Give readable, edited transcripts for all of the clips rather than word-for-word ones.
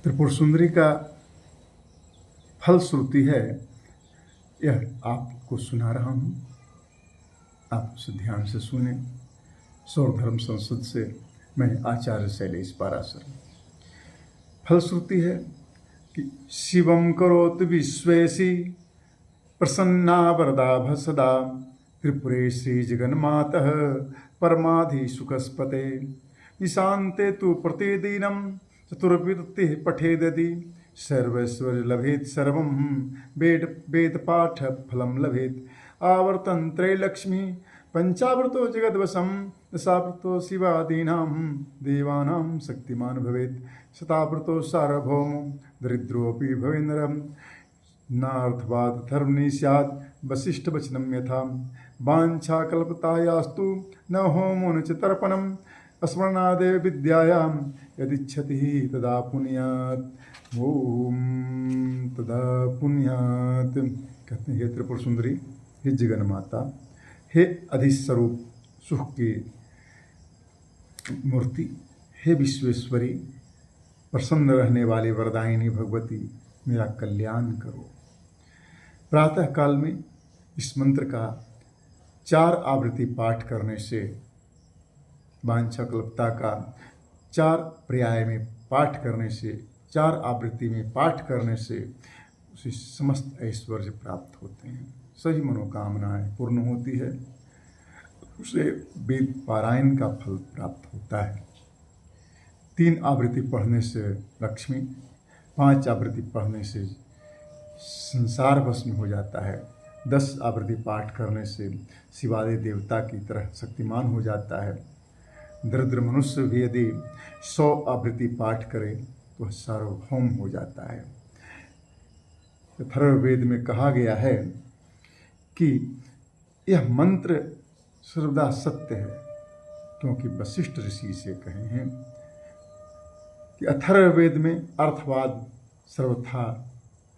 त्रिपुर सुंदरी का फलश्रुति है, यह आपको सुना रहा हूँ। आप उसे ध्यान से सुने। सौर धर्म संसद से मैं आचार्य शैलेश पाराशर। फलश्रुति है कि शिवम करोति विश्वेशी प्रसन्ना वरदा भसदा त्रिपुरे श्री जगन्मातः परमाधि सुखस्पते ईशान्ते तु प्रतिदिनं चतुर्विदतिः पठेदति सर्वैश्वर्य लभेत सर्वं वेद पाठ फलं लभेत आवर्तन त्रैलक्ष्मी पंचावृतो जगद्वशं दशावृतो शिवादीनां देवानां शक्तिमान भवेत् शतावृतो सार्वभौमो दरिद्रोऽपि भवेन्नरं नार्थवाद धर्मनि स्यात् वसिष्ठवचनं यथा वाञ्छाकल्पतायास्तु न होमो न च तर्पणम् स्मरणादेव विद्यायां यदिच्छति तदा पुण्यात्। ओम तदा पुण्यात्। कहते हैं, हे त्रिपुर सुंदरी, हे जगन माता, हे अधिस्वरूप सुख की मूर्ति, हे विश्वेश्वरी, प्रसन्न रहने वाली वरदायिनी भगवती, मेरा कल्याण करो। प्रातः काल में इस मंत्र का 4 आवृत्ति पाठ करने से, वांछा कल्पता का 4 पर्याय में पाठ करने से, 4 आवृत्ति में पाठ करने से उसे समस्त ऐश्वर्य प्राप्त होते हैं, सही मनोकामनाएं पूर्ण होती है, उसे वेद पारायण का फल प्राप्त होता है। 3 आवृत्ति पढ़ने से लक्ष्मी, 5 आवृत्ति पढ़ने से संसार भस्म हो जाता है, 10 आवृत्ति पाठ करने से शिवादि देवता की तरह शक्तिमान हो जाता है। दरिद्र मनुष्य भी यदि 100 आवृत्ति पाठ करे तो सार्वभौम हो जाता है। अथर्ववेद में कहा गया है कि यह मंत्र सर्वदा सत्य है, क्योंकि वशिष्ठ ऋषि से कहे हैं कि अथर्ववेद में अर्थवाद सर्वथा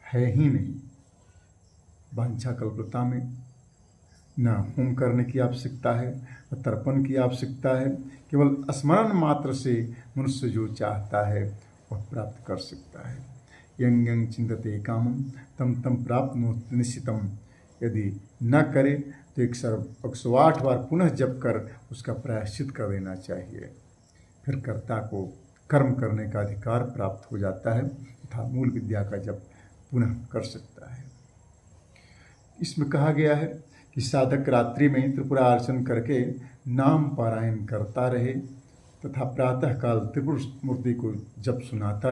है ही नहीं। वांछा कल्पता में न होम करने की आवश्यकता है, न तर्पण की आवश्यकता है, केवल स्मरण मात्र से मनुष्य जो चाहता है वह प्राप्त कर सकता है। यंग यंग चिंतते कामम तम तम प्राप्नोति निश्चितम। यदि न करे तो 108 बार पुनः जप कर उसका प्रायश्चित कर देना चाहिए। फिर कर्ता को कर्म करने का अधिकार प्राप्त हो जाता है तथा मूल विद्या का जप पुनः कर सकता है। इसमें कहा गया है कि साधक रात्रि में त्रिपुरा अर्चन करके नाम पारायण करता रहे तथा प्रातःकाल त्रिपुर मूर्ति को जप सुनाता